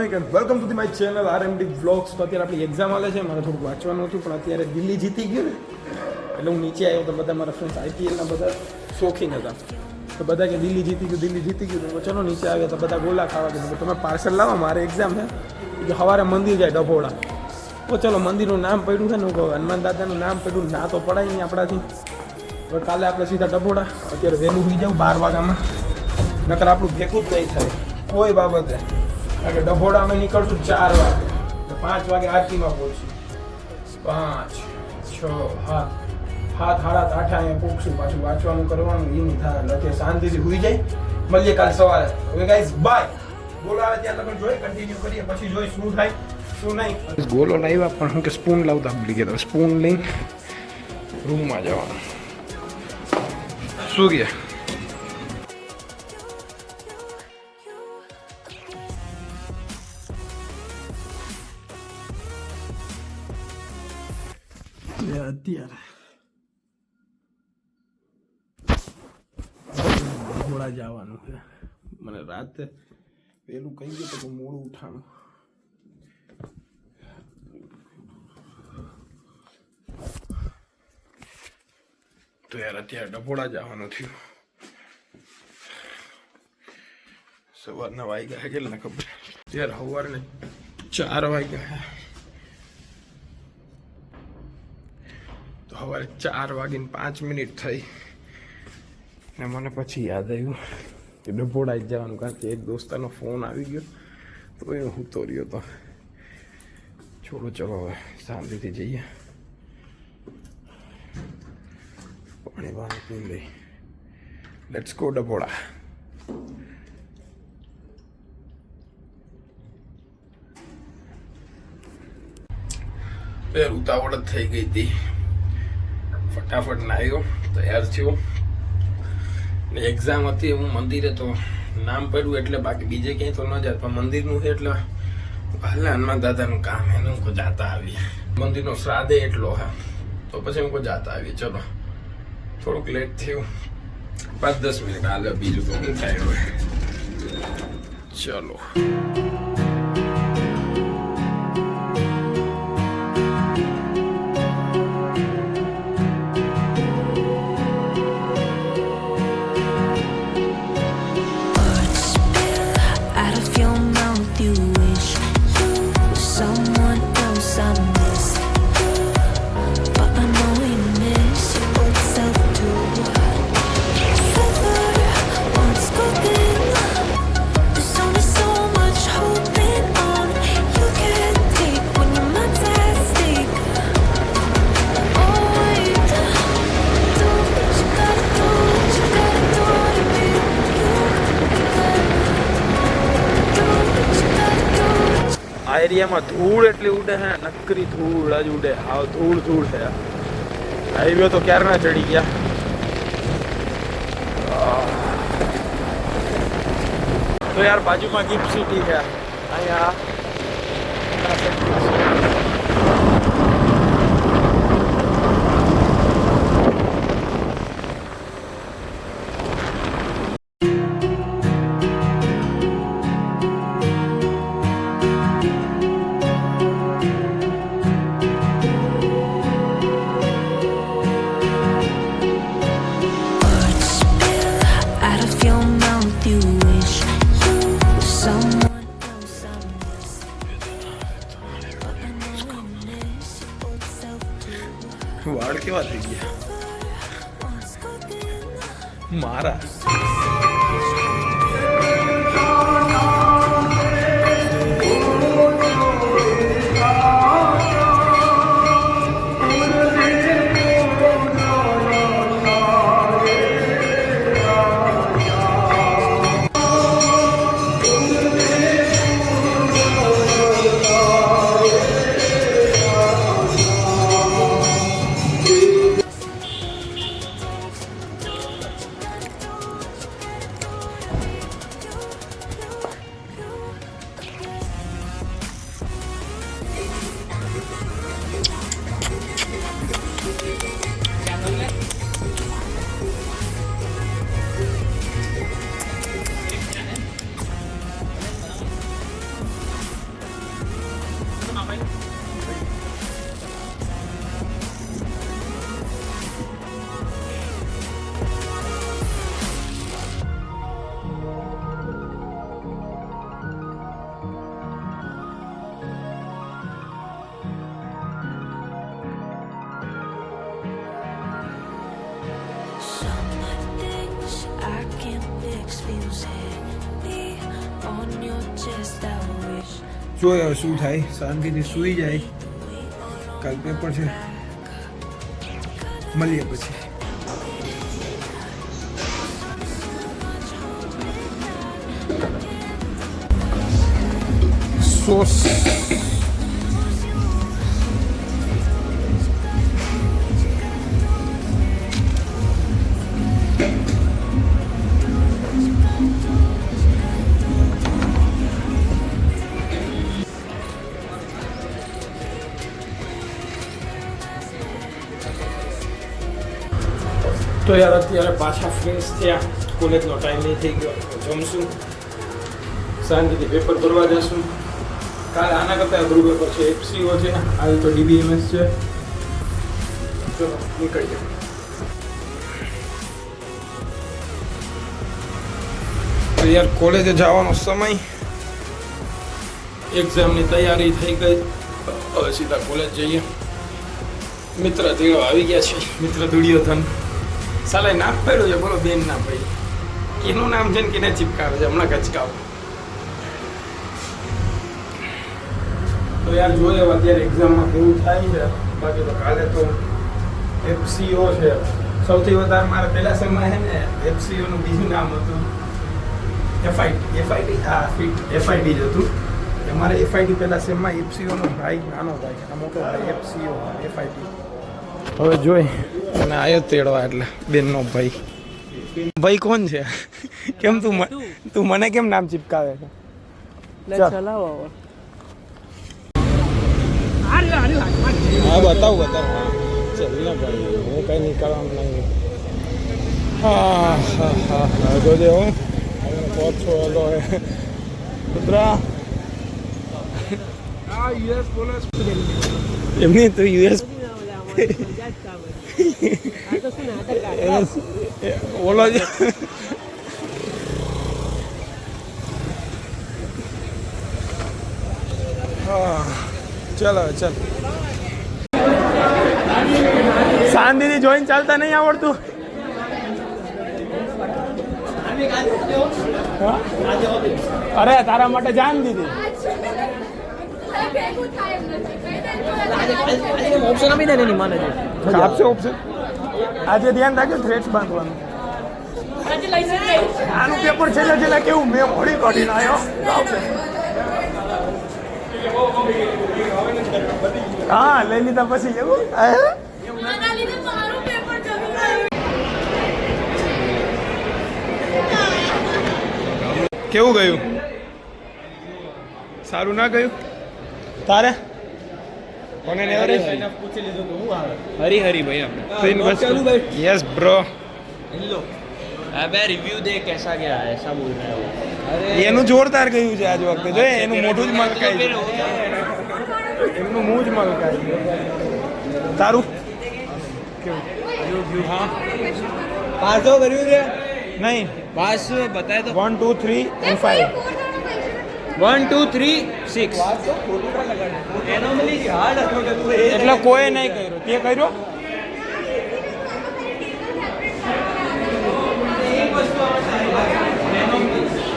Morning and welcome to my channel RMD vlogs. તો અત્યારે આપણી એક્ઝામ હાલે છે, મારે થોડુંક વાંચવાનું હતું, પણ અત્યારે દિલ્હી જીતી ગયું ને એટલે હું નીચે આવ્યો. તો બધા મારા ફ્રેન્ડ્સ આઈપીએલના બધા શોખીન હતા, તો બધા કે દિલ્હી જીતી ગયું. તો ચલો નીચે આવ્યા, તો બધા ગોલા ખાવા ગયા. તમે પાર્સલ લાવો, મારે એક્ઝામ છે. કે સવારે મંદિર જાય ડભોળા. તો ચલો મંદિરનું નામ પડ્યું છે ને, હું કહું હનુમાન દાદાનું નામ પડ્યું, ના તો પડાય નહીં આપણાથી. તો કાલે આપણે સીધા ડભોળા. અત્યારે વહેલું હોઈ જાઉં 12 વાગ્યામાં, નકર આપણું ભેગું જ નહીં થાય કોઈ બાબતે. કારણ કે ડભોળા અમે નીકળશું 4 વાગે, 5 વાગે આરતીમાં પહોંચશું. 5, 6, 7, 8 અહીંયા પહોંચશું. પાછું વાંચવાનું કરવાનું એ નહીં થાય. એટલે શાંતિથી હોઈ જાય. મળીએ કાલે સવારે. હવે ગાઈઝ બાય. ગોલો આવે ત્યાં લગન જોઈએ, કન્ટિન્યુ કરીએ, પછી જોઈ શું થાય શું નહીં. ગોલો લાવ્યા, પણ હું કે સ્પૂન લાવતા ભૂલી ગયા. સ્પૂન લઈને રૂમમાં જવાનું. શું કે અત્યારે થોડા જવાનું છે. મને રાતે પેલું કહી ગયું તો મોડું ઉઠાણું. તો યાર અત્યારે ડભોળા જવાનું થયું. સવારના વાગ્યા કેટલા ખબર? ત્યારે સવારને 4 વાગ્યા. તો સવારે 4 વાગીને 5 મિનિટ થઈ ને મને પછી યાદ આવ્યું કે ડભોળા જ જવાનું. કારણ કે એક દોસ્તારનો ફોન આવી ગયો, તો એ હું તો રહ્યો તો છોડો. ચલો હવે શાંતિથી જઈએ, પાણી પી લઈ. Let's go Dabhola. ઉતાવળ જ થઈ ગઈ હતી. ફટાફટ નાહ્યો, તૈયાર થયો ને એક્ઝામ હતી. હું મંદિરે તો નામ પડ્યું એટલે, બાકી બીજે ક્યાંય તો ન જાય. પણ મંદિરનું છે એટલે હાલ હનુમાન દાદાનું કામ એને હું જાતા આવી. મંદિરનો શ્રાદ્ધ એટલો હે, તો પછી હું જાતા આવી. ચલો થોડુંક લેટ થયું, 5-10 મિનિટ હાલે. બીજું તો શું થાય હવે. ચલો આ એરિયામાં ધૂળ એટલી ઉડે હે, નકરી ધૂળ જ ઉડે. હાવ ધૂળ છે. હાઈવે તો ક્યારના ચડી ગયા. તો યાર બાજુમાં ગિફ્ટ સિટી છે અહીંયા. વાળ કેવા થઈ ગયા મારા. જોઈએ હવે શું થાય. શાંતિથી સૂઈ જાય. કાલ પેપર છે, મળીએ પછી. સોસ તો યાર અત્યારે પાછા ફ્રેશ થયા. કોલેજનો ટાઈમ નહીં થઈ ગયો. જમશું, શાંતિથી પેપર ભરવા જશું. કાલે આના કરતાં અઘરું પેપર છે. એફસીઓ છે, આજે તો ડીબીએમએસ છે. ચલો નીકળીએ. તો યાર કોલેજે જવાનો સમય, એક્ઝામની તૈયારી થઈ ગઈ. હવે સીધા કોલેજ જઈએ. મિત્ર ધીરો આવી ગયા છે. મિત્ર દુર્યોધન સાલા નામ પડ્યું છે. બોલો બેન ના ભાઈ, એનું નામ છે ને કેને ચિપકાવે છે હમણાં કચકાવ. તો યાર જોઈએ અત્યારે એક્ઝામમાં કેવું થાય છે. બાકી તો કાલે તો એફસીઓ છે. સૌથી વધારે મારે પહેલા સમયમાં છે ને એફસીઓનું બીજું નામ હતું એફઆઈટી. હા એફઆઈટી જ હતું. અમારે એફઆઈટી પહેલા સેમમાં એફસીઓનો ભાઈ, નાનો ભાઈ, આ મોટો ભાઈ એફસીઓ એફઆઈટી. હવે જોઈ અને આવ્યો તેડવા, એટલે બેનનો ભાઈ. ભાઈ કોણ છે? કેમ તું મને કેમ નામ ચિપકાવે છે? ચલાવો હા બતાવ. ચાલ ના ભાઈ, હું કઈ નીકળવાનું નહીં. હા જોજે હું પહોંચ છો. હલો કુતરા એમની તો યુએસ ઓલો જ. હા ચાલ હવે ચાલ. શાંતિથી જોઈને ચાલતા નહીં આવડતું. અરે તારા માટે જાન દીધી. ઓપ્શન આપી દે ને મને આપશે ઓપ્શન. આજે ધ્યાન રાખજો થ્રેડ્સ બાંધવાનું. આનું પેપર છેલ્લે કેવું મેં મોડી કાઢીને આવ્યો. હા લઈ લીધા પછી એવું કેવું ગયું? સારું ના ગયું તારે? કોને એવરેજ પૂછી લીધું તો હું આવે હરી ભાઈ આપણે યસ બ્રો. હેલો અબે રિવ્યુ દે કેસા ગયા એસા બોલ રહે હો. અરે એનું જોરદાર ગયું છે આજ વખતે. જો એનું મોઢું જ મલકાય, એમનું મોં જ મલકાય. તારું કેવું? હા 500 કર્યું છે નહીં? 500 બતાય તો 1 2 3 and 5 1 2 3 6 એટલે કોઈ નહીં કર્યો. તે કર્યો?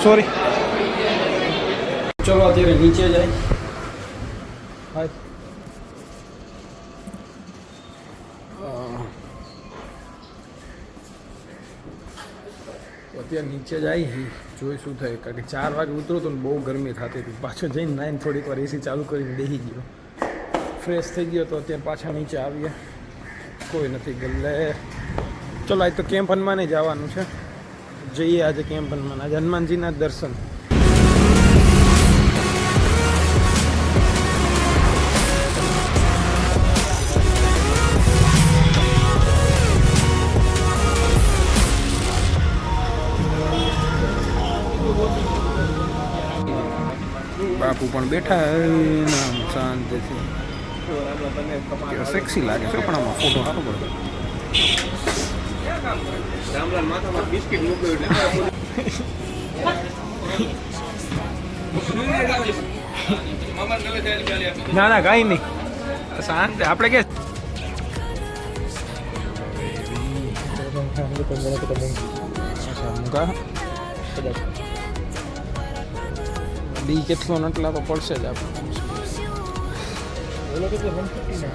સોરી. ચલો અત્યારે નીચે જાય. અત્યારે નીચે જાય જોઈ શું થાય. કારણ કે 4 વાગે ઉતરો તો બહુ ગરમી થતી હતી. પાછો જઈને નાઈને થોડીક વાર એસી ચાલુ કરીને બેસી ગયો, ફ્રેશ થઈ ગયો. તો અત્યારે પાછા નીચે આવીએ. કોઈ નથી ગલ્લે. ચલો આજ તો કેમ્પ હનુમાને જવાનું છે. જઈએ આજે કેમ્પ હનુમાન. આજે હનુમાનજીના દર્શન. બાપુ પણ બેઠા નામ શાંતિથી. સેક્સી લાગે છે પણ આમાં ફોટો સારો પડે. ના ના કઈ નહીં, શાંત. આપણે કે કદાચ ડી કેટલો નટલા તો પડશે જ આપણે. બોલો કે 150 ના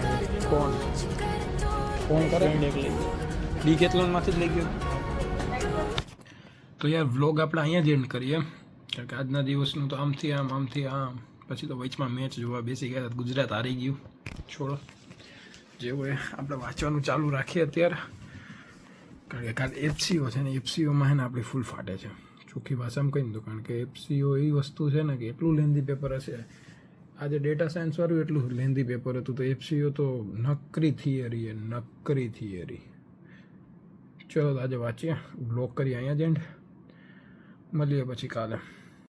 કોણ ફોન કરે ડી કેટલોનમાંથી જ લઈ ગયો. તો યાર વ્લોગ આપણે અહીંયા જ એન્ડ કરીએ, કારણ કે આજના દિવસનું તો આમથી આમ પછી તો વચમાં મેચ જોવા બેસી ગયા. ગુજરાત હારી ગયું, છોડો જેવું એ આપણે વાંચવાનું ચાલુ રાખીએ અત્યારે, કારણ કે કાલે એફસીઓ છે ને એફસીઓમાં છે ને આપણી ફૂલ ફાટે છે, ચોખ્ખી ભાષામાં કહી દઉં. કારણ કે એફસીઓ એવી વસ્તુ છે ને કે એટલું લેન્ધી પેપર હશે. આજે ડેટા સાયન્સવાળું એટલું લેન્ધી પેપર હતું, તો એફસીઓ તો નકરી થિયરી. ચલો આજે વાંચીએ, બ્લોગ કરીએ અહીંયા જ એન્ડ, મળીએ પછી કાલે.